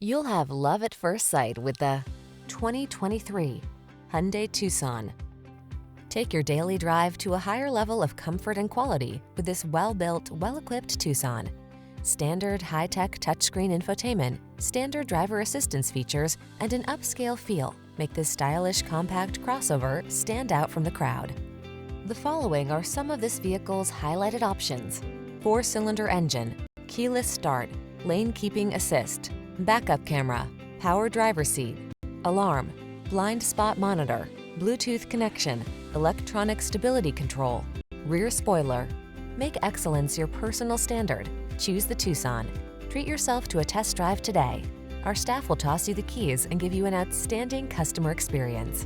You'll have love at first sight with the 2023 Hyundai Tucson. Take your daily drive to a higher level of comfort and quality with this well-built, well-equipped Tucson. Standard high-tech touchscreen infotainment, standard driver assistance features, and an upscale feel make this stylish compact crossover stand out from the crowd. The following are some of this vehicle's highlighted options: 4-cylinder engine, keyless start, lane keeping assist, backup camera, power driver seat, alarm, blind spot monitor, Bluetooth connection, electronic stability control, rear spoiler. Make excellence your personal standard. Choose the Tucson. Treat yourself to a test drive today. Our staff will toss you the keys and give you an outstanding customer experience.